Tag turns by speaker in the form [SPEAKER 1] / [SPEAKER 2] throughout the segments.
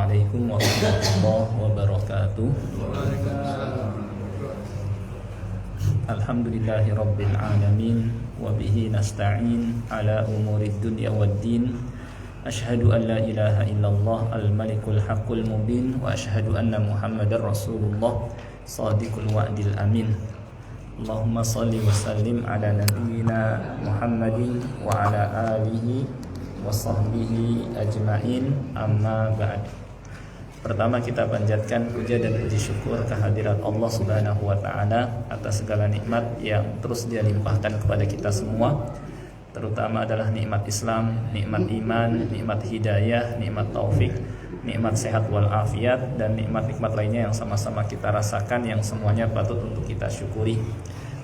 [SPEAKER 1] Assalamualaikum warahmatullahi wabarakatuh. Alhamdulillahi rabbil alamin wa bihi nasta'in ala umurid dunya waddin. Asyhadu an la ilaha illallah al-malikul haqqul mubin wa asyhadu anna Muhammadar Rasulullah shadiqul wa'dil amin. Allahumma salli wa sallim ala nabiyyina Muhammadin wa ala alihi wa sahbihi ajma'in, amma ba'd. Pertama kita panjatkan puja dan puji syukur kehadirat Allah Subhanahu wa taala atas segala nikmat yang terus Dia limpahkan kepada kita semua, terutama adalah nikmat Islam, nikmat iman, nikmat hidayah, nikmat taufik, nikmat sehat wal afiat, dan nikmat-nikmat lainnya yang sama-sama kita rasakan, yang semuanya patut untuk kita syukuri.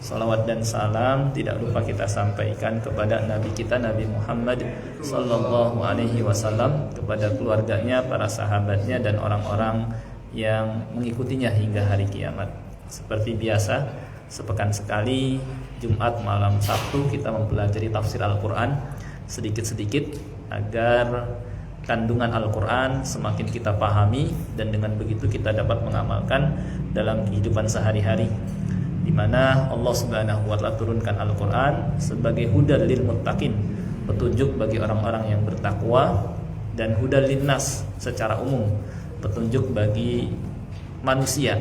[SPEAKER 1] Salawat dan salam tidak lupa kita sampaikan kepada Nabi kita, Nabi Muhammad sallallahu alaihi wasallam, kepada keluarganya, para sahabatnya, dan orang-orang yang mengikutinya hingga hari kiamat. Seperti biasa, sepekan sekali Jumat malam Sabtu kita mempelajari tafsir Al-Quran sedikit-sedikit agar kandungan Al-Quran semakin kita pahami, dan dengan begitu kita dapat mengamalkan dalam kehidupan sehari-hari, di mana Allah Subhanahu wa taala turunkan Al-Qur'an sebagai hudal lil muttaqin, petunjuk bagi orang-orang yang bertakwa, dan hudal linnas secara umum, petunjuk bagi manusia.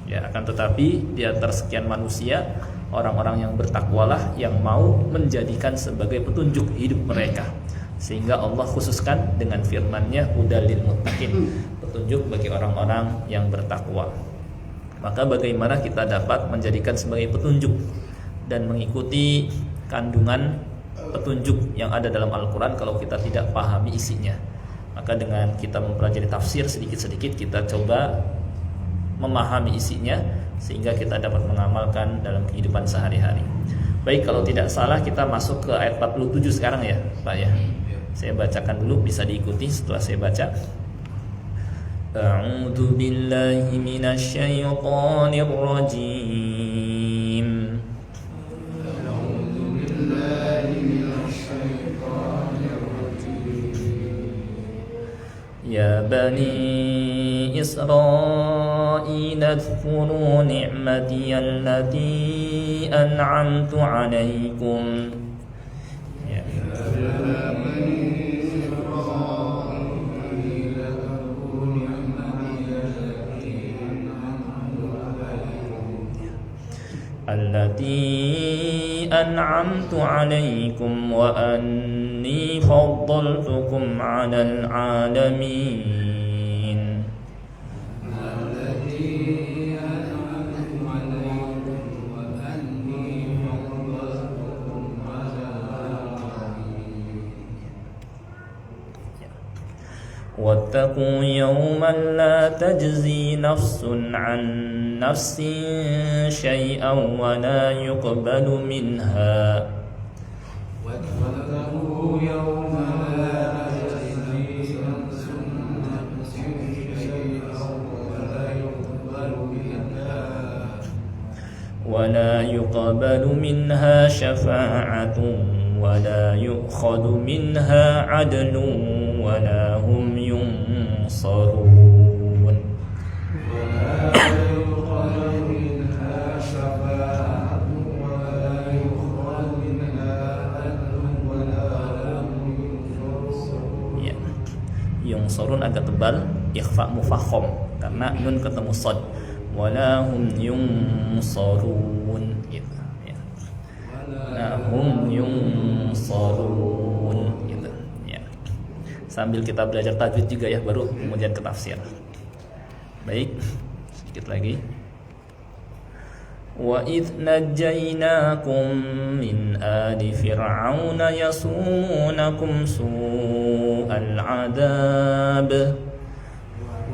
[SPEAKER 1] Ya, akan tetapi di antara sekian manusia, orang-orang yang bertakwalah yang mau menjadikan sebagai petunjuk hidup mereka. Sehingga Allah khususkan dengan firman-Nya hudal lil muttaqin, petunjuk bagi orang-orang yang bertakwa. Maka bagaimana kita dapat menjadikan sebagai petunjuk dan mengikuti kandungan petunjuk yang ada dalam Al-Quran kalau kita tidak pahami isinya? Maka dengan kita mempelajari tafsir sedikit-sedikit, kita coba memahami isinya sehingga kita dapat mengamalkan dalam kehidupan sehari-hari. Baik, kalau tidak salah kita masuk ke ayat 47 sekarang ya Pak ya. Saya bacakan dulu, bisa diikuti setelah saya baca. A'udzu billahi minasy syaithanir rajim. A'udzu billahi minasy syaithanir rajim. Ya bani Israil adhkuru ni'mati allati an'amtu 'alaikum. Ya allati an'amtu 'alaikum wa anni faddaltukum 'alal 'alamin. Allati an'amtu 'alaikum wa anni faddaltukum 'alal 'alamin. Wattaqu yawman la tajzi nafsun 'an nafsin syai'an wa la yuqbalu minha wa la yuqbalu minha syafa'atun wa la yu'khadhu minha 'adlun wa la hum yunsarun. Yungsorun agak tebal, ikhfa mufakhom karena nun ketemu sod. Wala hum yungsorun gitu ya. Wala hum yungsorun gitu ya. Sambil kita belajar tajwid juga ya, baru kemudian ke tafsir. Baik, sedikit lagi. وَإِذْ نَجَّيْنَاكُمْ مِنْ آلِ فِرْعَوْنَ يَسُومُونَكُمْ سُوءَ الْعَذَابِ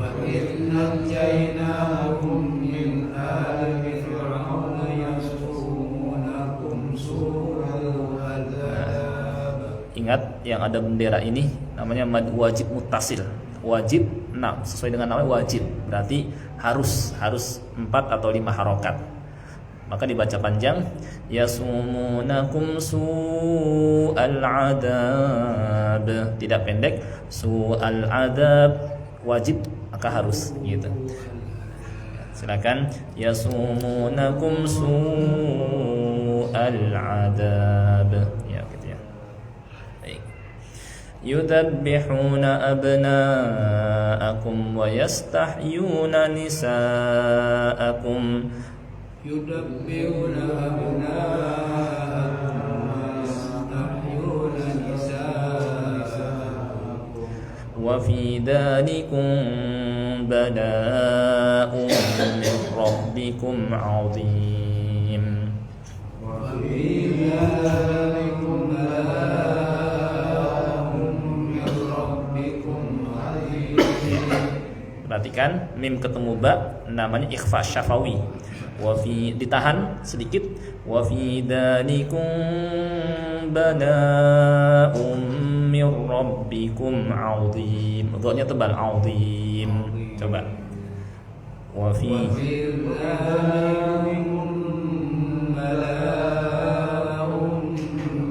[SPEAKER 1] وَإِذْ نَجَّيْنَاكُمْ مِنْ آلِ فِرْعَوْنَ يَسُومُونَكُمْ سُوءَ الْعَذَابِ. Ingat yang ada bendera ini namanya mad wajib muttasil. Wajib, nah sesuai dengan namanya wajib, berarti harus 4 atau 5 harokat. Maka dibaca panjang, yasumunakum su'al adab, tidak pendek, su'al adab, wajib maka harus gitu. Silakan. Yasumunakum su'al adab. Ya gitu ya. Baik. Yudabbihuna abna'akum wa yastahyuna nisa'akum.
[SPEAKER 2] Yudabbihuna abna'akum wa yastahyuna nisa'akum.
[SPEAKER 1] Wa fi dhalikum bala'un min rabbikum 'azim.
[SPEAKER 2] Wa fi dhalikum bala'un min rabbikum 'azim.
[SPEAKER 1] Perhatikan mim ketemu ba namanya ikhfa syafawi. Wa fi ditahan sedikit. Wa fi dzalikum bala'um mir rabbikum 'azim. Dha-nya tebal 'azim. Coba. Wa fi
[SPEAKER 2] dzalikum bala'um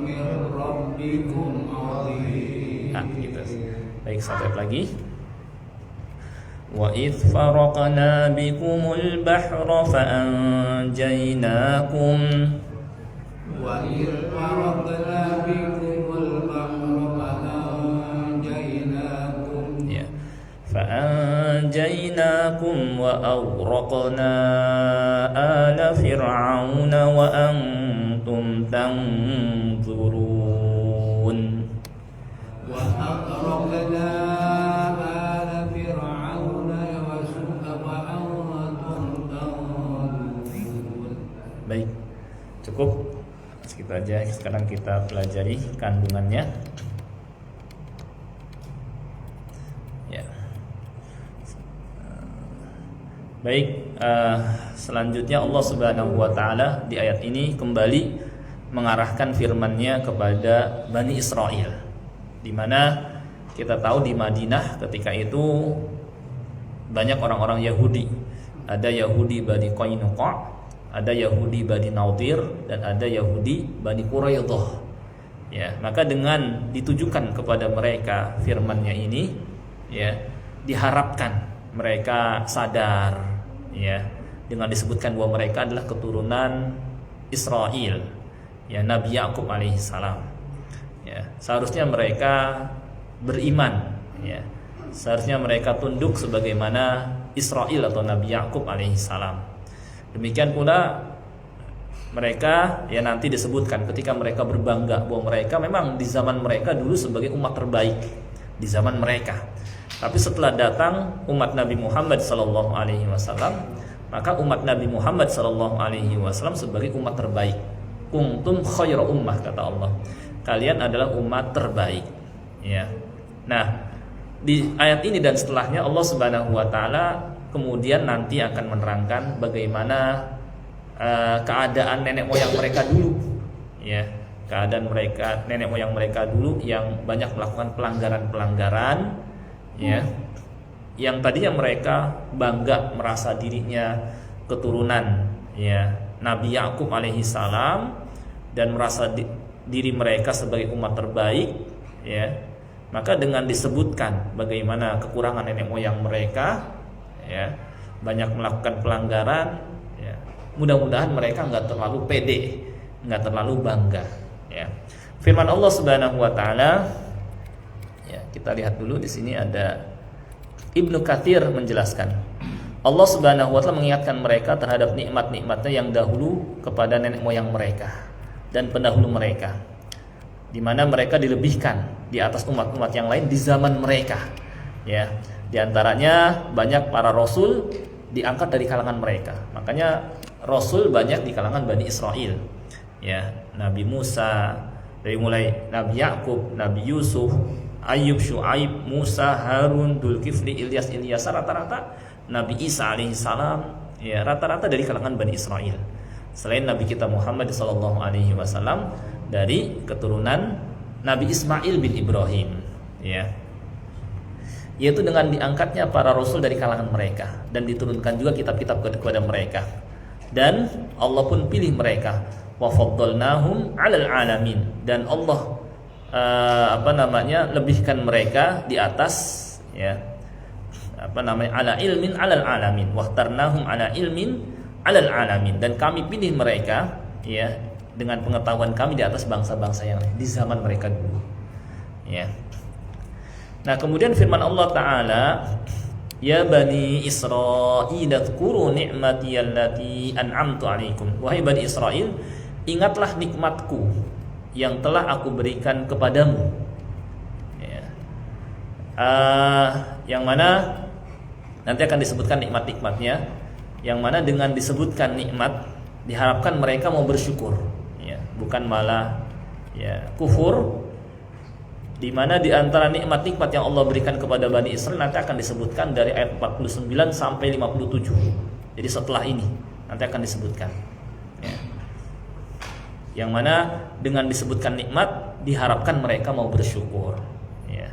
[SPEAKER 2] mir rabbikum 'azim.
[SPEAKER 1] Nah, gitu. Baik, satu lagi. Wa idh faraqna bikumul bahra fa anjaynakum.
[SPEAKER 2] Wa idh faraqna bikumul bahra fa anjaynakum.
[SPEAKER 1] Ya. Fa anjaynakum wa aghraqna ala fir'auna wa antum tanzurun.
[SPEAKER 2] Wa aghraqna
[SPEAKER 1] Baik, cukup segitu aja. Sekarang kita pelajari kandungannya. Ya. Baik, selanjutnya Allah Subhanahu wa taala di ayat ini kembali mengarahkan firman-Nya kepada Bani Israel. Di mana kita tahu di Madinah ketika itu banyak orang-orang Yahudi. Ada Yahudi Bani Qainuqa, ada Yahudi Bani Nadir, dan ada Yahudi Bani Quraidah. Ya, maka dengan ditujukan kepada mereka firman-Nya ini, ya, diharapkan mereka sadar, ya, dengan disebutkan bahwa mereka adalah keturunan Israel, ya, Nabi Yakub alaihissalam. Ya, seharusnya mereka beriman, ya. Seharusnya mereka tunduk sebagaimana Israel atau Nabi Yakub alaihissalam. Demikian pula mereka ya nanti disebutkan ketika mereka berbangga bahwa mereka memang di zaman mereka dulu sebagai umat terbaik di zaman mereka. Tapi setelah datang umat Nabi Muhammad SAW, maka umat Nabi Muhammad SAW sebagai umat terbaik. Kuntum khairu ummah, kata Allah. Kalian adalah umat terbaik. Ya. Nah, di ayat ini dan setelahnya Allah Subhanahu wa taala kemudian nanti akan menerangkan bagaimana keadaan nenek moyang mereka dulu, ya, keadaan mereka nenek moyang mereka dulu yang banyak melakukan pelanggaran-pelanggaran, ya, yang tadinya mereka bangga merasa dirinya keturunan, ya, Nabi Yakub alaihissalam dan merasa diri mereka sebagai umat terbaik, ya, maka dengan disebutkan bagaimana kekurangan nenek moyang mereka, ya, banyak melakukan pelanggaran, ya, mudah-mudahan mereka nggak terlalu pede, nggak terlalu bangga, ya. Firman Allah Subhanahu wa taala, ya, kita lihat dulu di sini ada Ibnu Katsir menjelaskan. Allah Subhanahu wa taala mengingatkan mereka terhadap nikmat-nikmatnya yang dahulu kepada nenek moyang mereka dan pendahulu mereka, di mana mereka dilebihkan di atas umat-umat yang lain di zaman mereka, ya. Di antaranya banyak para rasul diangkat dari kalangan mereka. Makanya rasul banyak di kalangan Bani Israel. Ya, Nabi Musa, dari mulai Nabi Yakub, Nabi Yusuf, Ayub, Syuaib, Musa, Harun, Dzulkifli, Ilyas, rata-rata Nabi Isa alaihissalam, ya, rata-rata dari kalangan Bani Israel. Selain Nabi kita Muhammad SAW dari keturunan Nabi Ismail bin Ibrahim, ya. Yaitu dengan diangkatnya para rasul dari kalangan mereka dan diturunkan juga kitab-kitab kepada mereka, dan Allah pun pilih mereka, wa faddalnahum 'alal 'alamin, dan Allah lebihkan mereka di atas, ya, ala ilmin alal alamin, wahtarnahum ala ilmin alal alamin, dan kami pilih mereka ya dengan pengetahuan kami di atas bangsa-bangsa yang lain di zaman mereka dulu. Ya. Nah, kemudian firman Allah Ta'ala, ya bani Israil dzkuru ni'mati allati an'amtu 'alaikum. Wahai bani Israil, ingatlah nikmatku yang telah aku berikan kepadamu. Ya. Yang mana nanti akan disebutkan nikmat-nikmatnya, yang mana dengan disebutkan nikmat diharapkan mereka mau bersyukur, ya, bukan malah ya kufur. Di mana di antara nikmat-nikmat yang Allah berikan kepada Bani Israil nanti akan disebutkan dari ayat 49 sampai 57. Jadi setelah ini nanti akan disebutkan. Ya. Yang mana dengan disebutkan nikmat diharapkan mereka mau bersyukur. Ya.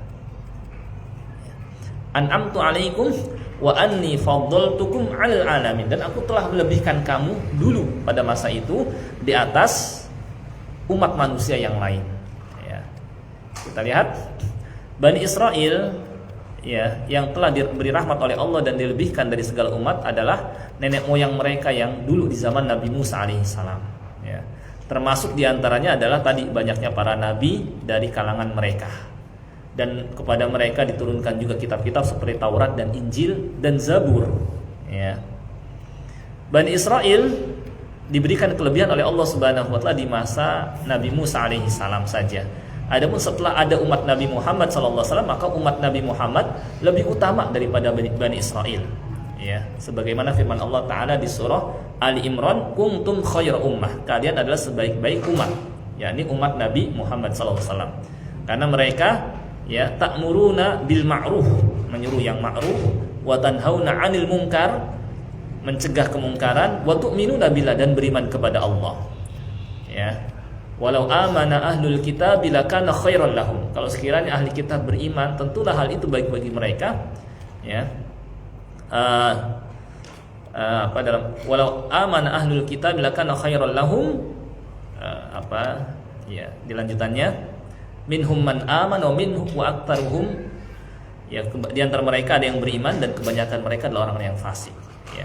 [SPEAKER 1] An'amtu 'alaikum wa anni faddaltukum 'alal alamin, dan aku telah melebihkan kamu dulu pada masa itu di atas umat manusia yang lain. Kita lihat Bani Israil ya, yang telah diberi rahmat oleh Allah dan dilebihkan dari segala umat adalah nenek moyang mereka yang dulu di zaman Nabi Musa alaihissalam. Ya. Termasuk diantaranya adalah tadi banyaknya para nabi dari kalangan mereka, dan kepada mereka diturunkan juga kitab-kitab seperti Taurat dan Injil dan Zabur. Ya. Bani Israil diberikan kelebihan oleh Allah Subhanahu wa taala di masa Nabi Musa alaihissalam saja. Adapun setelah ada umat Nabi Muhammad SAW, maka umat Nabi Muhammad lebih utama daripada Bani Israil. Ya, sebagaimana firman Allah Ta'ala di surah Ali Imran, kuntum khaira ummah, kalian adalah sebaik-baik umat, yakni umat Nabi Muhammad SAW. Karena mereka ya ta'muruna bil ma'ruf, menyuruh yang ma'ruf, wa tanhauna 'anil munkar, mencegah kemungkaran, wa tu'minuna billah, dan beriman kepada Allah. Ya. Walau amana ahlul kitab lakana khairan lahum. Kalau sekiranya ahli kitab beriman, tentulah hal itu baik bagi mereka. Ya. Dalam walau amana ahlul kitab lakana khairan lahum, ya, di lanjutannya minhum man amana wa minhum wa aktsaruhum, ya, di antara mereka ada yang beriman dan kebanyakan mereka adalah orang yang fasik. Ya.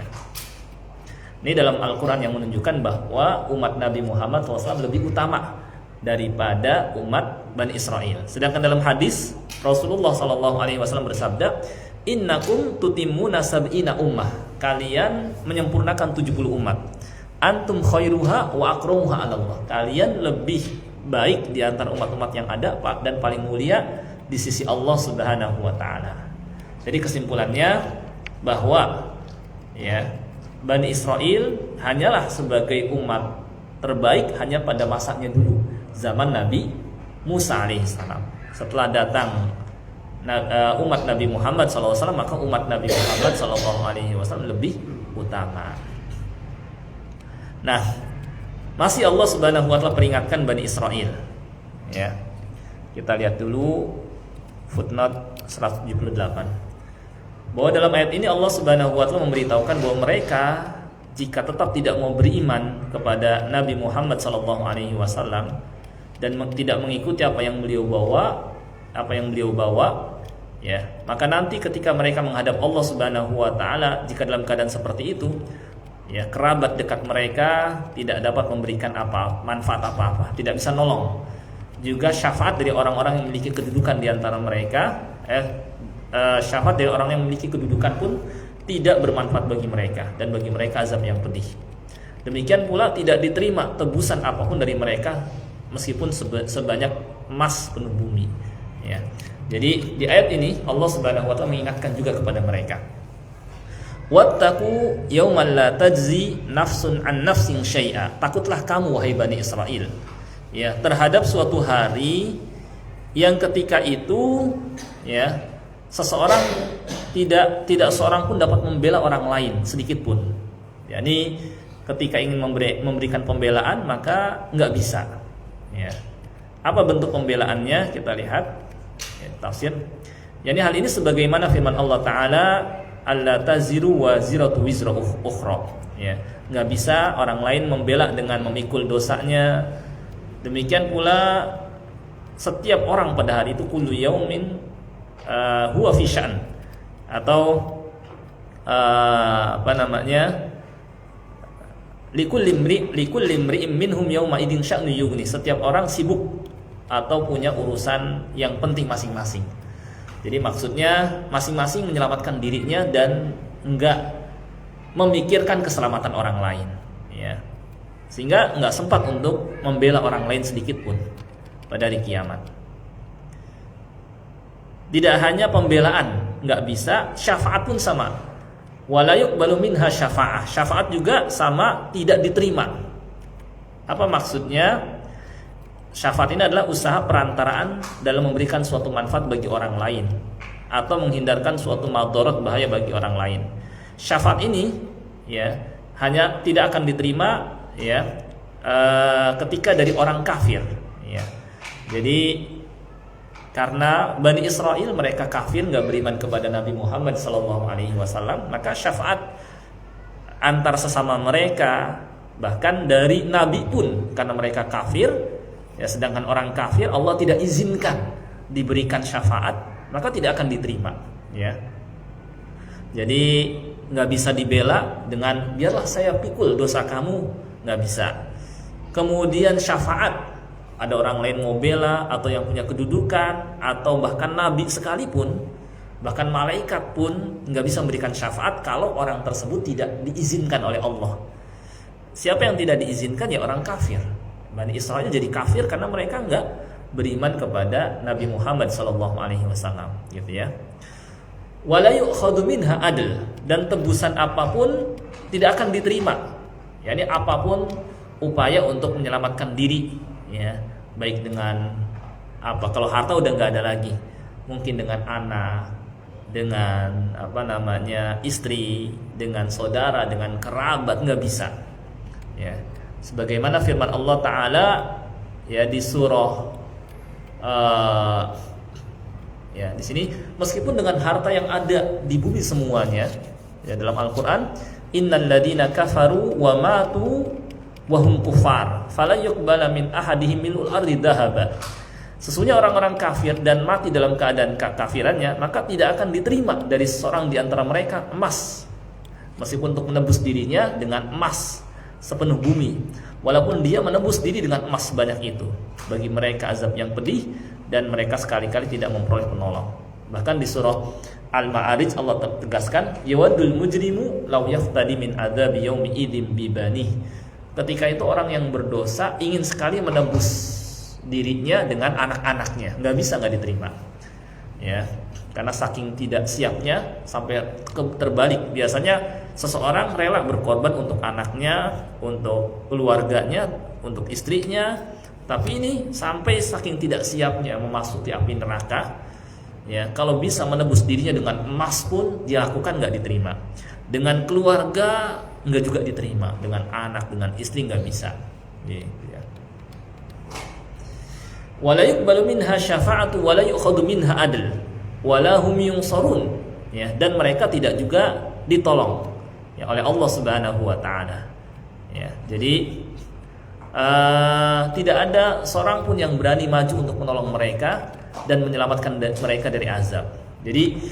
[SPEAKER 1] Ini dalam Al-Quran yang menunjukkan bahwa umat Nabi Muhammad SAW lebih utama daripada umat Bani Israil. Sedangkan dalam hadis Rasulullah SAW bersabda, innakum tutimmuna sab'ina ummah, kalian menyempurnakan 70 umat. Antum khairuha wa akramuha 'ala Allah, kalian lebih baik di antara umat-umat yang ada dan paling mulia di sisi Allah Subhanahu wa taala. Jadi kesimpulannya bahwa ya Bani Israil hanyalah sebagai umat terbaik hanya pada masanya dulu, zaman Nabi Musa alaihissalam. Setelah datang umat Nabi Muhammad SAW, maka umat Nabi Muhammad SAW lebih utama. Nah, masih Allah Subhanahu wa taala peringatkan Bani Israil. Ya. Kita lihat dulu footnote 178. Bahwa dalam ayat ini Allah Subhanahu wa taala memberitahukan bahwa mereka jika tetap tidak mau beriman kepada Nabi Muhammad SAW dan tidak mengikuti apa yang beliau bawa, ya, maka nanti ketika mereka menghadap Allah Subhanahu wa taala, jika dalam keadaan seperti itu, ya, kerabat dekat mereka tidak dapat memberikan manfaat apa-apa, tidak bisa nolong. Juga syafaat dari orang-orang yang memiliki kedudukan di antara mereka, syafaat dari orang yang memiliki kedudukan pun tidak bermanfaat bagi mereka, dan bagi mereka azab yang pedih. Demikian pula tidak diterima tebusan apapun dari mereka meskipun sebanyak emas penuh bumi. Ya. Jadi di ayat ini Allah Subhanahu wa taala mengingatkan juga kepada mereka. Wattaqu yauman la tajzi nafsun an nafsin syai'a. Takutlah kamu wahai Bani Israil, ya, terhadap suatu hari yang ketika itu, ya, seseorang tidak seorang pun dapat membela orang lain sedikit pun. Yani ketika ingin memberikan pembelaan maka nggak bisa. Ya. Apa bentuk pembelaannya? Kita lihat ya, tafsir. Yani hal ini sebagaimana firman Allah Ta'ala, alla taziru waziratu wizra ukhra. Ya, nggak bisa orang lain membela dengan memikul dosanya. Demikian pula setiap orang pada hari itu kullu yaumin huwa fi sya'n. atau likulli imri'in minhum yawma idin sya'nu yughni. Setiap orang sibuk atau punya urusan yang penting masing-masing. Jadi maksudnya masing-masing menyelamatkan dirinya dan enggak memikirkan keselamatan orang lain, ya. Sehingga enggak sempat untuk membela orang lain sedikit pun pada hari kiamat. Tidak hanya pembelaan enggak bisa, syafaat pun sama. Wala yuqbalu minha syafa'ah. Syafaat juga sama, tidak diterima. Apa maksudnya? Syafaat ini adalah usaha perantaraan dalam memberikan suatu manfaat bagi orang lain atau menghindarkan suatu madarat bahaya bagi orang lain. Syafaat ini, ya, hanya tidak akan diterima, ya, ketika dari orang kafir, ya. Jadi karena Bani Israel mereka kafir, nggak beriman kepada Nabi Muhammad SAW, maka syafaat antar sesama mereka, bahkan dari Nabi pun, karena mereka kafir, ya, sedangkan orang kafir Allah tidak izinkan diberikan syafaat, maka tidak akan diterima, ya. Jadi nggak bisa dibela dengan biarlah saya pikul dosa kamu, nggak bisa. Kemudian syafaat, ada orang lain mau bela atau yang punya kedudukan atau bahkan nabi sekalipun, bahkan malaikat pun nggak bisa memberikan syafaat kalau orang tersebut tidak diizinkan oleh Allah. Siapa yang tidak diizinkan? Ya orang kafir. Bani Israel jadi kafir karena mereka nggak beriman kepada Nabi Muhammad SAW, gitu ya. Wala yu'khadhu minha adl, dan tebusan apapun tidak akan diterima. Yani apapun upaya untuk menyelamatkan diri, ya, baik dengan apa, kalau harta udah nggak ada lagi, mungkin dengan anak, dengan istri, dengan saudara, dengan kerabat, nggak bisa, ya. Sebagaimana firman Allah Ta'ala, ya, di surah ya, di sini, meskipun dengan harta yang ada di bumi semuanya, ya, dalam Al-Quran, innal ladina kafaru wa matu wa hum kufar fala yuqbala min ahadihim mil'ul ardi dhahaba. Sesungguhnya orang-orang kafir dan mati dalam keadaan kekafirannya, maka tidak akan diterima dari seorang di antara mereka emas, meskipun untuk menebus dirinya dengan emas sepenuh bumi, walaupun dia menebus diri dengan emas sebanyak itu. Bagi mereka azab yang pedih, dan mereka sekali-kali tidak memperoleh penolong. Bahkan di surah Al-Ma'arij Allah tegaskan, yawadul mujrimu law yaftadi min adzabi yaumi idzin bibani. Ketika itu orang yang berdosa ingin sekali menebus dirinya dengan anak-anaknya, nggak bisa, nggak diterima, ya, karena saking tidak siapnya sampai terbalik. Biasanya seseorang rela berkorban untuk anaknya, untuk keluarganya, untuk istrinya, tapi ini sampai saking tidak siapnya memasuki api neraka, ya, kalau bisa menebus dirinya dengan emas pun dia lakukan, nggak diterima. Dengan keluarga nggak juga diterima, dengan anak, dengan istri nggak bisa, ya. Wala yuqbalu minha syafa'atu wala yu'khadhu minha adl wala hum yunsarun, ya, dan mereka tidak juga ditolong, ya, oleh Allah Subhanahu wa taala, ya. Jadi tidak ada seorang pun yang berani maju untuk menolong mereka dan menyelamatkan mereka dari azab. Jadi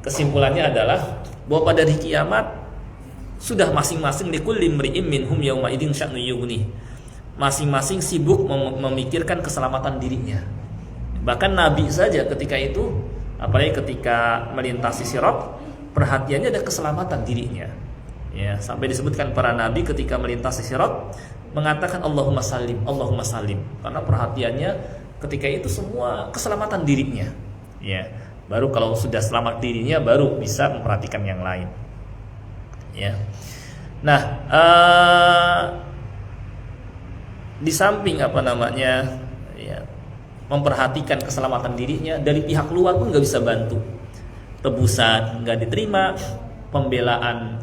[SPEAKER 1] kesimpulannya adalah bahwa pada hari kiamat sudah masing-masing likulli imri'in minhum yawma idzin sya'nu yughni. Masing-masing sibuk memikirkan keselamatan dirinya. Bahkan Nabi saja ketika itu, apalagi ketika melintasi sirat, perhatiannya ada keselamatan dirinya, ya, sampai disebutkan para nabi ketika melintasi sirat mengatakan Allahumma salim, Allahumma salim, karena perhatiannya ketika itu semua keselamatan dirinya, ya. Baru kalau sudah selamat dirinya baru bisa memperhatikan yang lain, ya. Nah, di samping ya, memperhatikan keselamatan dirinya, dari pihak luar pun nggak bisa bantu. Tebusan nggak diterima, pembelaan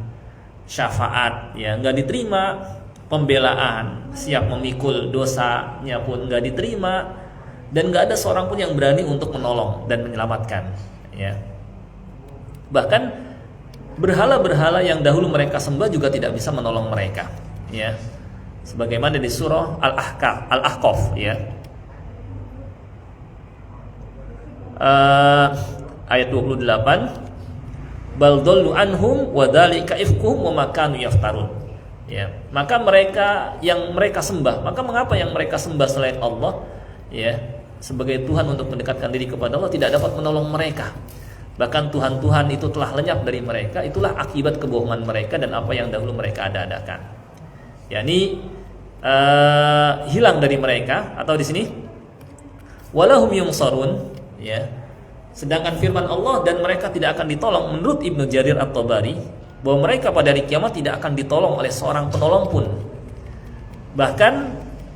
[SPEAKER 1] syafaat, ya, nggak diterima, pembelaan siap memikul dosanya pun nggak diterima, dan nggak ada seorang pun yang berani untuk menolong dan menyelamatkan, ya. Bahkan berhala-berhala yang dahulu mereka sembah juga tidak bisa menolong mereka, ya. Sebagaimana di surah Al-Ahqaf, ya, ayat 28, bal dhallu anhum wa dzalika ifkuhum wa ma kanu yaftarun. Ya, maka mereka yang mereka sembah, maka mengapa yang mereka sembah selain Allah, ya, sebagai Tuhan untuk mendekatkan diri kepada Allah tidak dapat menolong mereka. Bahkan Tuhan-Tuhan itu telah lenyap dari mereka. Itulah akibat kebohongan mereka dan apa yang dahulu mereka ada-adakan. yakni hilang dari mereka. Atau di sini walahum yungsarun, ya. Sedangkan firman Allah, dan mereka tidak akan ditolong, menurut Ibnu Jarir At-Tabari, bahwa mereka pada hari kiamat tidak akan ditolong oleh seorang penolong pun. Bahkan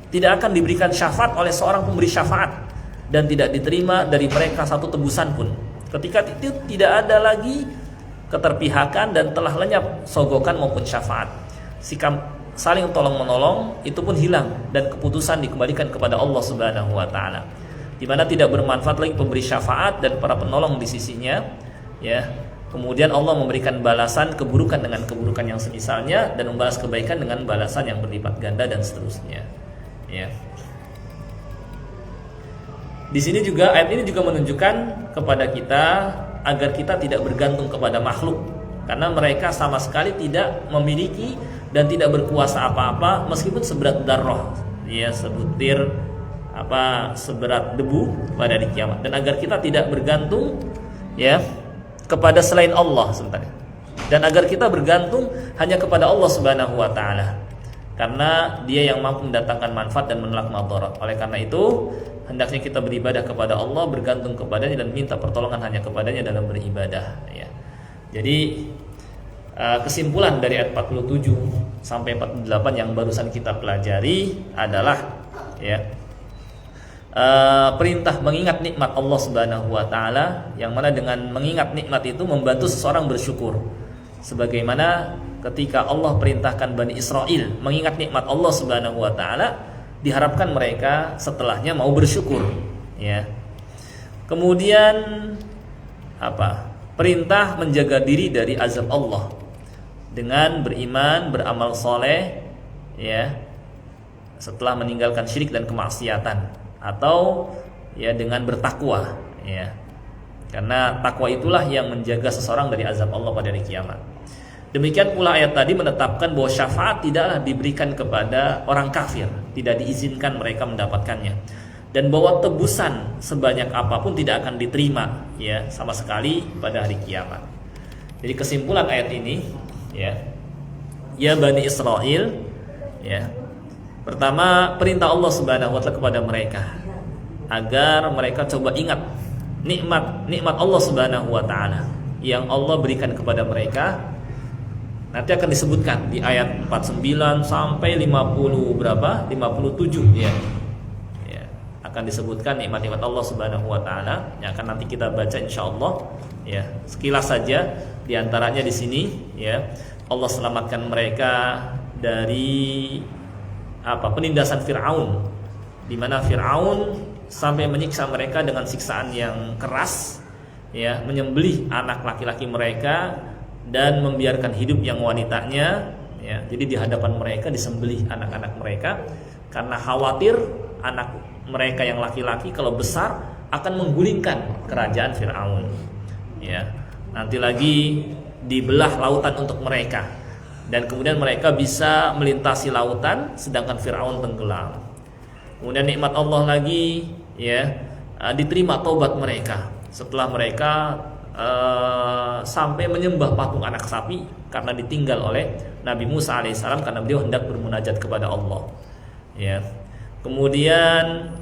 [SPEAKER 1] tidak akan diberikan syafaat oleh seorang pemberi syafaat, dan tidak diterima dari mereka satu tebusan pun. Ketika itu tidak ada lagi keterpihakan dan telah lenyap sogokan maupun syafaat. Sikap saling tolong menolong itu pun hilang, dan keputusan dikembalikan kepada Allah Subhanahu wa taala, di mana tidak bermanfaat lagi pemberi syafaat dan para penolong di sisinya, ya. Kemudian Allah memberikan balasan keburukan dengan keburukan yang semisalnya, dan membalas kebaikan dengan balasan yang berlipat ganda, dan seterusnya, ya. Di sini juga, ayat ini juga menunjukkan kepada kita agar kita tidak bergantung kepada makhluk, karena mereka sama sekali tidak memiliki dan tidak berkuasa apa-apa meskipun seberat darah, ya, sebutir seberat debu pada hari kiamat. Dan agar kita tidak bergantung, ya, kepada selain Allah sebenarnya, dan agar kita bergantung hanya kepada Allah Subhanahu wa taala, karena Dia yang mampu mendatangkan manfaat dan menolak madarat. Oleh karena itu, hendaknya kita beribadah kepada Allah, bergantung kepadanya, dan minta pertolongan hanya kepadanya dalam beribadah, ya. Jadi kesimpulan dari ayat 47 sampai 48 yang barusan kita pelajari adalah, ya, perintah mengingat nikmat Allah Subhanahu wa taala, yang mana dengan mengingat nikmat itu membantu seseorang bersyukur. Sebagaimana ketika Allah perintahkan Bani Israel mengingat nikmat Allah Subhanahu wa taala, diharapkan mereka setelahnya mau bersyukur, ya. Kemudian perintah menjaga diri dari azab Allah dengan beriman, beramal soleh, ya, setelah meninggalkan syirik dan kemaksiatan, atau, ya, dengan bertakwa, ya. Karena takwa itulah yang menjaga seseorang dari azab Allah pada hari kiamat. Demikian pula ayat tadi menetapkan bahwa syafaat tidaklah diberikan kepada orang kafir, tidak diizinkan mereka mendapatkannya, dan bahwa tebusan sebanyak apapun tidak akan diterima, ya, sama sekali pada hari kiamat. Jadi kesimpulan ayat ini, ya Bani Israel, ya, pertama, perintah Allah Subhanahu wa taala kepada mereka agar mereka coba ingat nikmat Allah Subhanahu wa taala yang Allah berikan kepada mereka. Nanti akan disebutkan di ayat 49 sampai 57, ya. Ya, akan disebutkan nikmat-nikmat Allah Subhanahu wa taala yang akan nanti kita baca insyaallah, ya. Sekilas saja di antaranya di sini, ya. Allah selamatkan mereka dari penindasan Fir'aun, di mana Fir'aun sampai menyiksa mereka dengan siksaan yang keras, ya, menyembelih anak laki-laki mereka dan membiarkan hidup yang wanitanya, ya. Jadi di hadapan mereka disembelih anak-anak mereka karena khawatir anak mereka yang laki-laki kalau besar akan menggulingkan kerajaan Fir'aun, ya. Nanti lagi dibelah lautan untuk mereka, dan kemudian mereka bisa melintasi lautan sedangkan Fir'aun tenggelam. Kemudian nikmat Allah lagi, ya, diterima taubat mereka setelah mereka sampai menyembah patung anak sapi karena ditinggal oleh Nabi Musa alaihissalam karena beliau hendak bermunajat kepada Allah, ya. Kemudian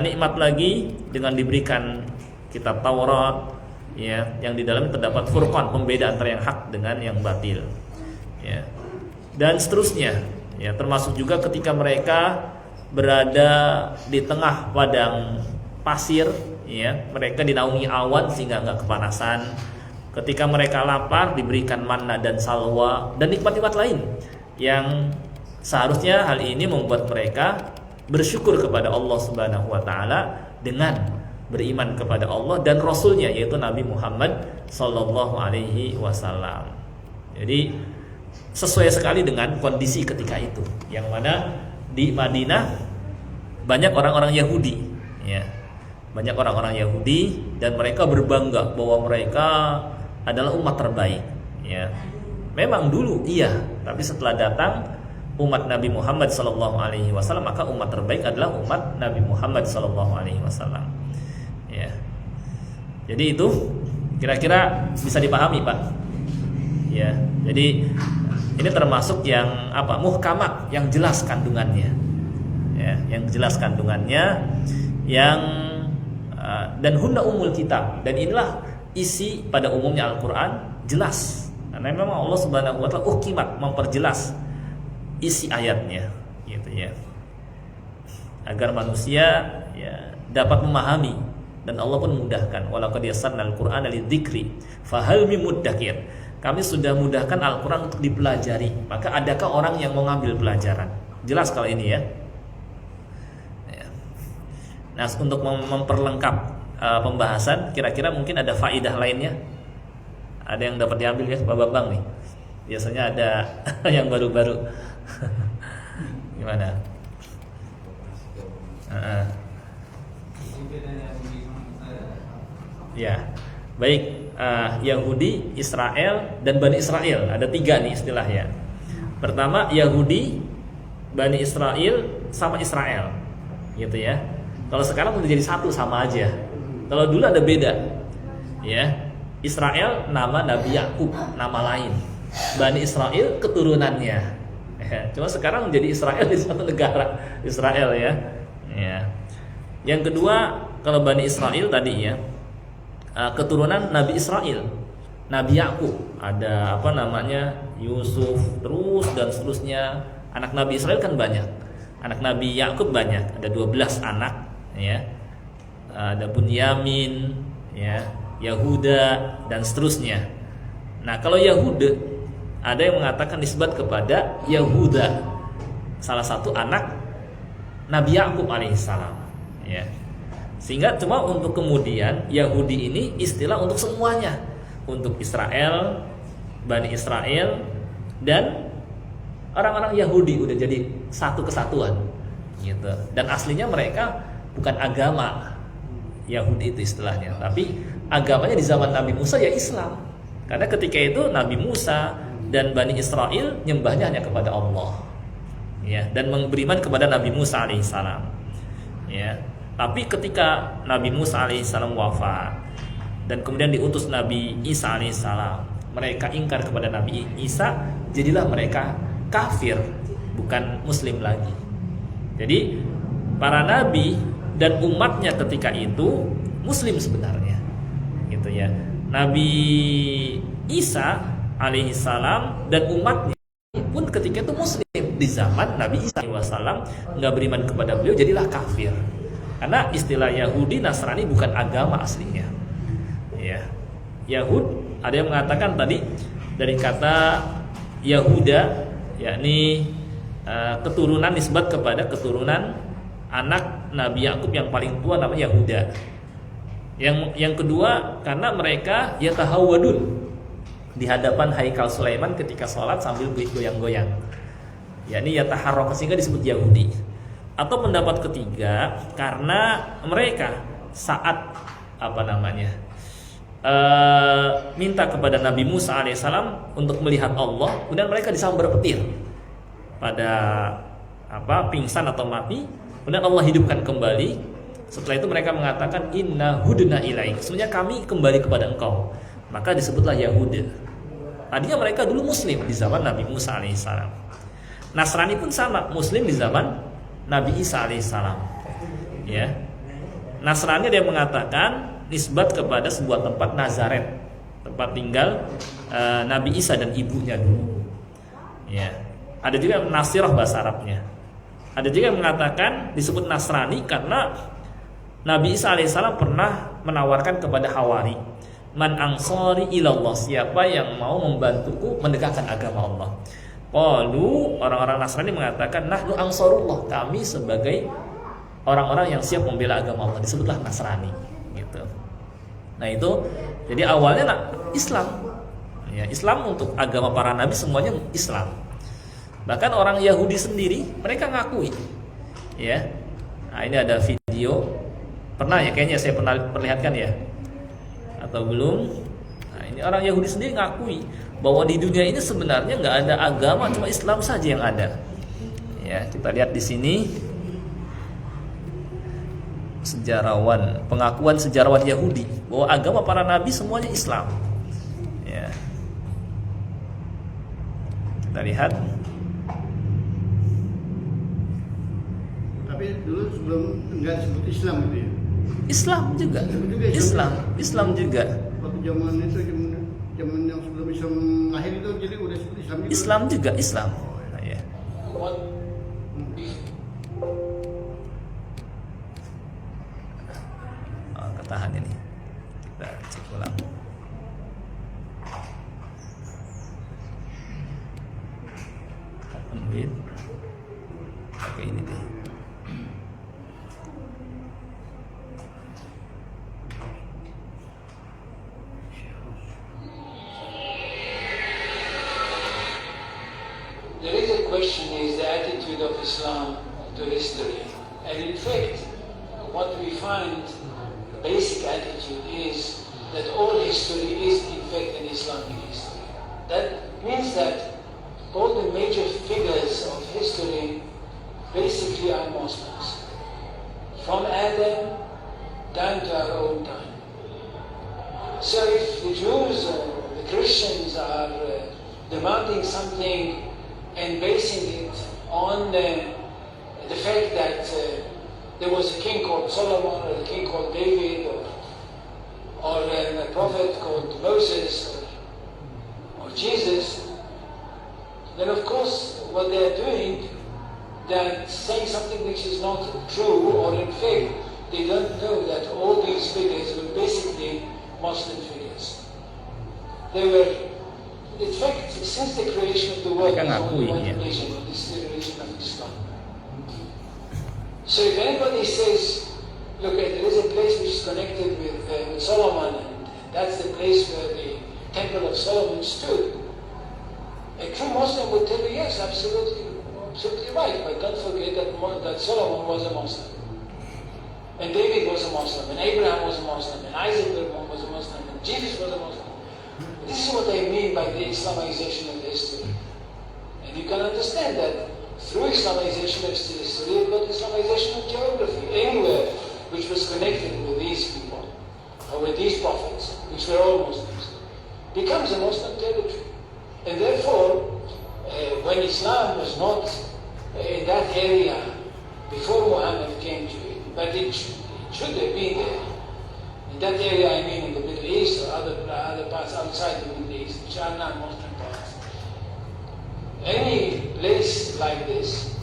[SPEAKER 1] nikmat lagi dengan diberikan kitab Taurat, ya, yang di dalamnya terdapat furqan, pembeda antara yang hak dengan yang batil, ya, dan seterusnya, ya. Termasuk juga ketika mereka berada di tengah padang pasir, ya, mereka dinaungi awan sehingga nggak kepanasan. Ketika mereka lapar diberikan manna dan salwa dan nikmat-nikmat lain yang seharusnya hal ini membuat mereka bersyukur kepada Allah Subhanahu wa taala dengan beriman kepada Allah dan Rasulnya, yaitu Nabi Muhammad Sallallahu Alaihi Wasallam. Jadi sesuai sekali dengan kondisi ketika itu, yang mana di Madinah banyak orang-orang Yahudi, ya, banyak orang-orang Yahudi, dan mereka berbangga bahwa mereka adalah umat terbaik. Ya, memang dulu iya, tapi setelah datang umat Nabi Muhammad SAW, maka umat terbaik adalah umat Nabi Muhammad SAW. Ya, jadi itu kira-kira bisa dipahami, Pak. Ya, jadi ini termasuk yang apa? Muhkamat, yang jelas kandungannya. Ya, yang jelas kandungannya, yang dan hunna umul kitab, dan inilah isi pada umumnya Al-Qur'an jelas. Karena memang Allah Subhanahu wa taala uhkimat, memperjelas isi ayatnya gitu ya. Agar manusia ya dapat memahami, dan Allah pun mudahkan. Walaqad yassarnal Qur'ana lidzikri fahal mim muddakir. Kami sudah mudahkan Al-Qur'an untuk dipelajari. Maka adakah orang yang mau ngambil pelajaran? Jelas kalau ini ya. Nah, untuk memperlengkap pembahasan, kira-kira mungkin ada faidah lainnya. Ada yang dapat diambil ya, Pak Bambang nih. Biasanya ada yang baru-baru. Gimana? Ya, baik. Yahudi, Israel, dan Bani Israel. Ada 3 nih istilahnya. Pertama Yahudi, Bani Israel, sama Israel, gitu ya. Kalau sekarang udah jadi satu, sama aja. Kalau dulu ada beda, ya. Israel nama Nabi Yakub, nama lain. Bani Israel keturunannya. Cuma sekarang menjadi Israel di satu negara, Israel ya. Ya. Yang kedua, kalau Bani Israel tadi ya, keturunan Nabi Israel, Nabi Yakub, ada apa namanya, Yusuf, terus dan seterusnya. Anak Nabi Israel kan banyak, anak Nabi Yakub banyak, ada 12 anak ya. Ada Bunyamin ya, Yahuda, dan seterusnya. Nah, kalau Yahuda, ada yang mengatakan nisbat kepada Yahuda, salah satu anak Nabi Yakub alaihissalam ya. Sehingga cuma untuk kemudian Yahudi ini istilah untuk semuanya, untuk Israel, Bani Israel, dan orang-orang Yahudi udah jadi satu kesatuan gitu. Dan aslinya mereka bukan agama Yahudi itu istilahnya, tapi agamanya di zaman Nabi Musa ya Islam. Karena ketika itu Nabi Musa dan Bani Israel nyembahnya hanya kepada Allah ya, dan beriman kepada Nabi Musa alaihissalam ya. Tapi ketika Nabi Musa alaihissalam wafat dan kemudian diutus Nabi Isa alaihissalam, mereka ingkar kepada Nabi Isa, jadilah mereka kafir, bukan muslim lagi. Jadi para nabi dan umatnya ketika itu muslim sebenarnya, gitu ya. Nabi Isa alaihissalam dan umatnya pun ketika itu muslim. Di zaman Nabi Isa alaihissalam nggak beriman kepada beliau, jadilah kafir. Karena istilah Yahudi Nasrani bukan agama aslinya. Ya. Yahud, ada yang mengatakan tadi dari kata Yahuda, yakni keturunan, nisbat kepada keturunan anak Nabi Yakub yang paling tua namanya Yahuda. Yang kedua, karena mereka yatahawadun di hadapan Haikal Sulaiman ketika sholat sambil goyang-goyang, yakni yataharraka, sehingga disebut Yahudi. Atau pendapat ketiga, karena mereka saat minta kepada Nabi Musa alaihissalam untuk melihat Allah, kemudian mereka disambar petir pada pingsan atau mati, kemudian Allah hidupkan kembali. Setelah itu mereka mengatakan inna hudna ilaik, sebenarnya kami kembali kepada engkau, maka disebutlah Yahuda. Tadinya mereka dulu muslim di zaman Nabi Musa alaihissalam. Nasrani pun sama, muslim di zaman Nabi Isa alaihissalam ya. Nasrani ada yang mengatakan nisbat kepada sebuah tempat Nazaret, tempat tinggal Nabi Isa dan ibunya dulu ya. Ada juga Nasirah bahasa Arabnya. Ada juga yang mengatakan disebut Nasrani karena Nabi Isa alaihissalam pernah menawarkan kepada Hawari, man ansari ilallah, siapa yang mau membantuku menegakkan agama Allah. Qalu, orang-orang Nasrani mengatakan nahnu ansarullah, kami sebagai orang-orang yang siap membela agama Allah, disebutlah Nasrani gitu. Nah itu jadi awalnya Islam ya, Islam untuk agama para nabi semuanya Islam. Bahkan orang Yahudi sendiri mereka ngakui ya. Nah ini ada video, pernah ya kayaknya saya pernah perlihatkan ya, atau belum? Nah ini orang Yahudi sendiri ngakui bahwa di dunia ini sebenarnya nggak ada agama, cuma Islam saja yang ada. Ya, kita lihat di sini pengakuan sejarawan Yahudi bahwa agama para nabi semuanya Islam. Ya. Kita lihat.
[SPEAKER 2] Tapi dulu sebelum nggak disebut Islam gitu ya?
[SPEAKER 1] Islam juga. Islam juga.
[SPEAKER 2] Waktu zaman itu zaman yang sebelum Islam lahir itu jadi udah disebut Islam juga.
[SPEAKER 1] Islam. Nah, ya. Ketahan ini. Kita cek ulang. Open with. Oke, ini deh.
[SPEAKER 3] There is a question, is the attitude of Islam to history. And in fact, what we find, the basic attitude is that all history is in fact an Islamic history. That means that all the major figures of history basically are Muslims. From Adam down to our own time. So if the Jews or the Christians are demanding something and basing it on the fact that there was a king called Solomon or a king called David or a prophet called Moses or Jesus, then of course what they are doing, they're saying something which is not true, or in fact they don't know that all these figures were basically Muslim figures. They were, in fact, since the creation of the world, there's only one religion, this is the religion of Islam. So if anybody says, look, there is a place which is connected with Solomon, and that's the place where the Temple of Solomon stood, a true Muslim would tell you, yes, absolutely right, but don't forget that Solomon was a Muslim. And David was a Muslim, and Abraham was a Muslim, and Isaac was a Muslim, and Jesus was a Muslim. This is what I mean by the Islamization of history. And you can understand that through Islamization of history, you've got Islamization of geography. Anywhere which was connected with these people, or with these prophets, which were all Muslims, becomes a Muslim territory. And therefore, when Islam was not in that area before Muhammad came to it, but it should have been there. In that area, I mean in the Middle East or other parts outside the Middle East, which are not Muslim parts. Any place like this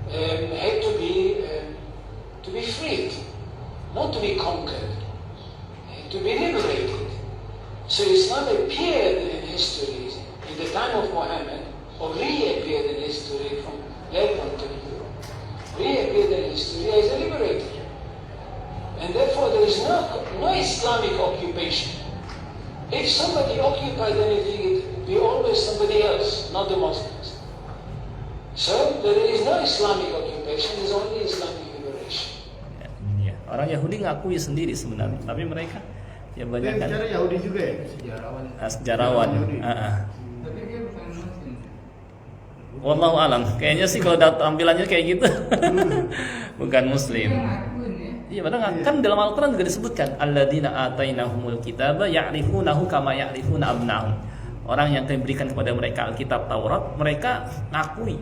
[SPEAKER 3] had to be freed, not to be conquered, to be liberated. So Islam appeared in history in the time of Muhammad, or reappeared in history from their point of view, reappeared in history as a liberator. And therefore there is no Islamic occupation. If somebody occupied anything, it would be always somebody else, not the Muslims. So there is no Islamic occupation, there is only Islamic liberation.
[SPEAKER 1] Ya, orang Yahudi ngakui sendiri sebenarnya, tapi mereka ya banyak kan.
[SPEAKER 2] Bicara Yahudi juga ya?
[SPEAKER 1] Sejarawan.
[SPEAKER 4] Tapi dia bukan Muslim.
[SPEAKER 1] Wallahu alam. Kayaknya sih kalau tampilannya kayak gitu. Bukan Muslim. Iya, padahal kan dalam Al-Quran juga disebutkan alladzina atainahumul kitaba ya'rifunahu kama ya'rifuna abna'ahum. Orang yang kami berikan kepada mereka Alkitab Taurat, mereka ngakui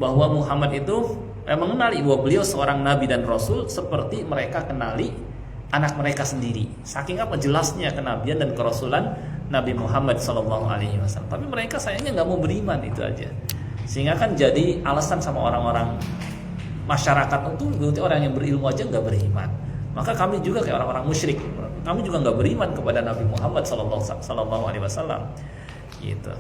[SPEAKER 1] bahwa Muhammad itu mengenali bahwa beliau seorang nabi dan rasul seperti mereka kenali anak mereka sendiri. Saking apa jelasnya kenabian dan kerasulan Nabi Muhammad SAW. Tapi mereka sayangnya nggak mau beriman, itu aja. Sehingga kan jadi alasan sama orang-orang masyarakat itu, berarti orang yang berilmu aja nggak beriman. Maka kami juga kayak orang-orang musyrik, kami juga nggak beriman kepada Nabi Muhammad SAW. Gitu.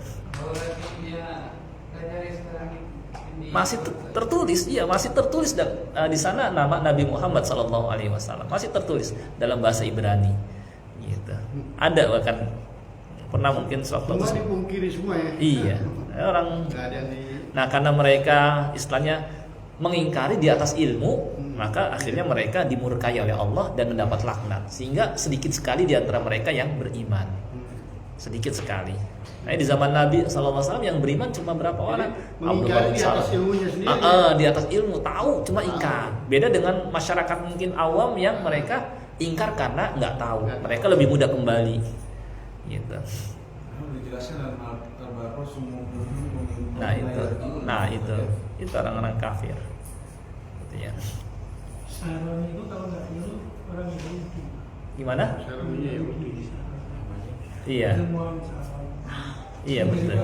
[SPEAKER 1] Masih tertulis, iya masih tertulis di sana nama Nabi Muhammad SAW masih tertulis dalam bahasa Ibrani. Gitu. Ada bahkan pernah mungkin suatu
[SPEAKER 2] semua dipungkiri semua ya.
[SPEAKER 1] Iya, orang. Nah karena mereka istilahnya mengingkari di atas ilmu, maka akhirnya mereka dimurkai oleh Allah dan mendapat laknat. Sehingga sedikit sekali di antara mereka yang beriman. sedikit sekali. Nah, di zaman Nabi SAW yang beriman cuma berapa orang?
[SPEAKER 2] Mengingkari di atas ilmunya sendiri.
[SPEAKER 1] Di atas ilmu, tahu cuma ingkar. Beda dengan masyarakat mungkin awam yang mereka ingkar karena nggak tahu. Mereka lebih mudah kembali. Gitu.
[SPEAKER 4] Dijelaskan dalam Al-Baqarah semua
[SPEAKER 1] Nah itu orang-orang kafir. Gitu ya.
[SPEAKER 5] Saron itu kalau nggak dulu orang Yahudi.
[SPEAKER 1] Gimana?
[SPEAKER 2] Sarannya ya.
[SPEAKER 1] Iya. Iya betul.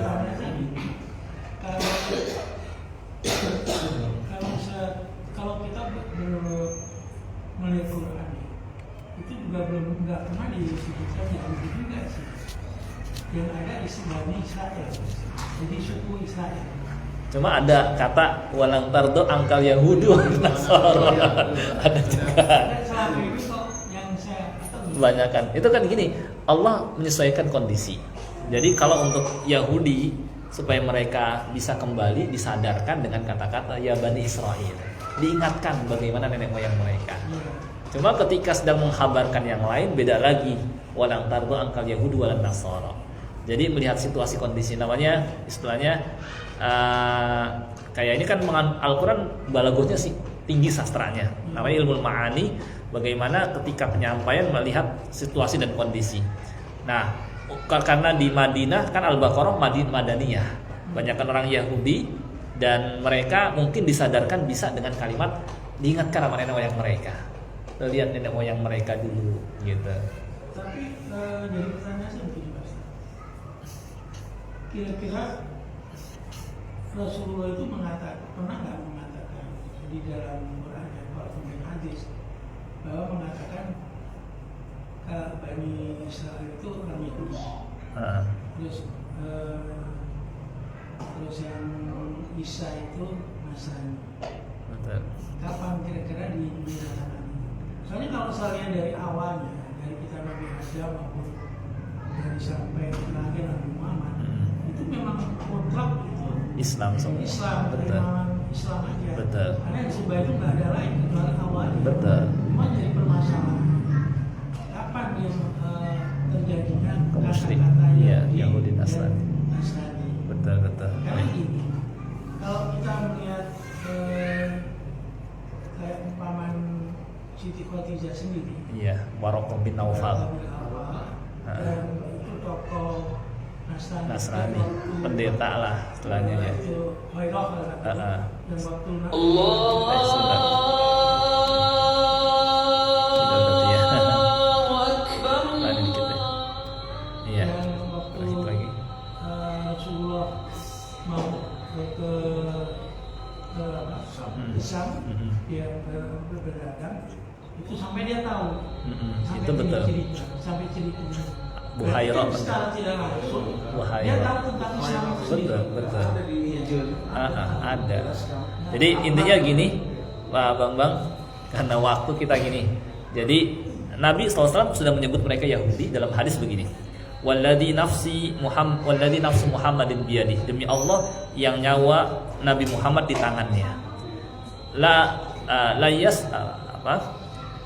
[SPEAKER 5] Kalau kita melihat Quran itu juga nggak pernah disebutkan Yahudi juga sih. Yang ada istilahnya Israel. Jadi suku Israel.
[SPEAKER 1] Cuma ada kata walang tardo angkal Yahudu Nasara. Ada juga.
[SPEAKER 5] Selama itu kok yang saya
[SPEAKER 1] Kebanyakan. Itu kan gini, Allah menyesuaikan kondisi. Jadi kalau untuk Yahudi supaya mereka bisa kembali disadarkan dengan kata-kata ya Bani Israel. Diingatkan bagaimana nenek moyang mereka. Cuma ketika sedang menghabarkan yang lain beda lagi. Walang tardo angkal Yahudu walang Nasara. Jadi melihat situasi kondisi namanya istilahnya kayak ini kan Al-Quran balaghahnya sih tinggi sastranya. Namanya ilmu ma'ani, bagaimana ketika penyampaian melihat situasi dan kondisi. Nah, karena di Madinah kan Al-Baqarah Madaniyah. Banyakkan orang Yahudi dan mereka mungkin disadarkan bisa dengan kalimat diingatkan sama nenek moyang mereka. Lihat nenek moyang mereka dulu gitu.
[SPEAKER 5] Tapi jadi pertanyaan saya begini Mas. Kira-kira Rasulullah itu pernah nggak mengatakan di dalam Quran dan Al-Quran hadis bahwa mengatakan Bani Israel itu orang Yahudi. Terus yang Isa itu Nasrani.
[SPEAKER 1] Betul.
[SPEAKER 5] Kapan kira-kira dinyatakan? Soalnya kalau saya lihat dari awalnya dari kita Nabi Adam maupun dari sampai terakhir Nabi Muhammad itu memang mutlak itu
[SPEAKER 1] Islam semua.
[SPEAKER 5] Islam,
[SPEAKER 1] Betul.
[SPEAKER 5] Islam aja.
[SPEAKER 1] Betul.
[SPEAKER 5] Karena yang sebaik itu nggak ada lain kecuali awalnya.
[SPEAKER 1] Betul.
[SPEAKER 5] Cuma jadi permasalahan. Kapan dia terjadinya
[SPEAKER 1] Kemusyrik.
[SPEAKER 5] kata-kata
[SPEAKER 1] Iya,
[SPEAKER 5] Yahudi
[SPEAKER 1] Yahudi
[SPEAKER 5] dan
[SPEAKER 1] Nasrani.
[SPEAKER 5] Nasrani.
[SPEAKER 1] Betul.
[SPEAKER 5] Karena gini, kalau kita melihat kayak umpaman Siti Khadijah sendiri.
[SPEAKER 1] Iya, Waraqah bin Naufal.
[SPEAKER 5] Dan itu tokoh
[SPEAKER 1] Nasrani, pendeta lah istilahnya ya.
[SPEAKER 5] Itu Khairah dan waktu Rasulullah mau ke Islam, dia berdagang, itu sampai dia tahu, sampai
[SPEAKER 1] itu betul.
[SPEAKER 5] Sampai cerita.
[SPEAKER 1] Buhairah
[SPEAKER 5] secara tidak langsung dia tahu tentang Islam itu sendiri.
[SPEAKER 1] Betul. Ada. Jadi intinya gini, Pak Bambang, karena waktu kita gini. Jadi Nabi SAW sudah menyebut mereka Yahudi dalam hadis begini. Walladzi nafsu Muhammadin biyadi. Demi Allah yang nyawa Nabi Muhammad di tangannya.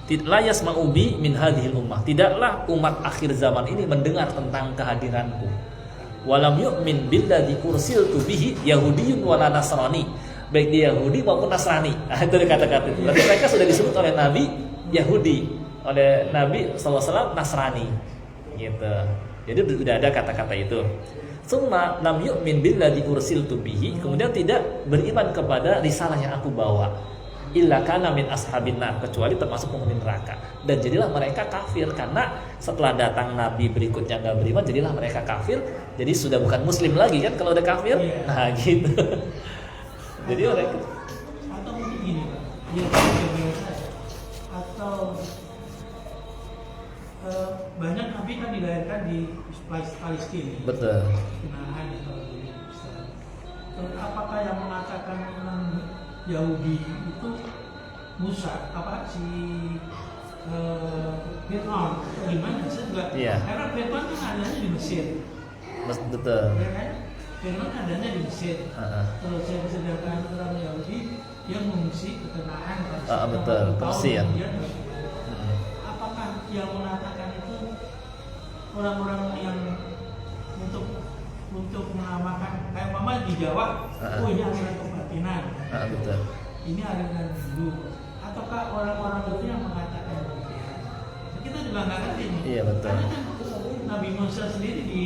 [SPEAKER 1] Layas ma'ubi min hadhil ummah. Tidaklah umat akhir zaman ini mendengar tentang kehadiranku. Walam yu'min billadzi ursiltu bihi yahudiyyun wala nasrani. Baik dia Yahudi maupun Nasrani. Itu kata-kata itu. Berarti mereka sudah disebut oleh Nabi Yahudi, oleh Nabi SAW Nasrani. Gitu. Jadi sudah ada kata-kata itu. Summa lam yu'min billadzi ursiltu bihi. Kemudian tidak beriman kepada risalah yang aku bawa. Illa kana min ashabin nar, kecuali termasuk penghuni neraka. Dan jadilah mereka kafir karena setelah datang nabi berikutnya enggak beriman, jadilah mereka kafir. Jadi sudah bukan muslim lagi kan kalau udah kafir. Nah, gitu. Jadi mereka
[SPEAKER 5] atau mungkin gini Pak, dia biasa atau banyak nabi kan dilahirkan di Palestina.
[SPEAKER 1] betul.
[SPEAKER 5] Nah, terus apakah yang mengatakan Yahudi itu Musa si Fir'aun gimana saya juga karena Fir'aun kan adanya di Mesir,
[SPEAKER 1] Betul.
[SPEAKER 5] ya kan? Fir'aun adanya di Mesir. Terus saya sedangkan orang Yahudi dia mengungsi ke Kanaan
[SPEAKER 1] betul, ke Mesir.
[SPEAKER 5] Apakah yang mengatakan itu orang-orang yang untuk menamakan kayak mama di Jawa, oh ini aliran kebatinan,
[SPEAKER 1] Betul.
[SPEAKER 5] ini aliran Hindu, ataukah orang-orang itu yang mengatakan kita juga nggak ngerti nih.
[SPEAKER 1] Iya, betul.
[SPEAKER 5] Karena kan Nabi Musa sendiri di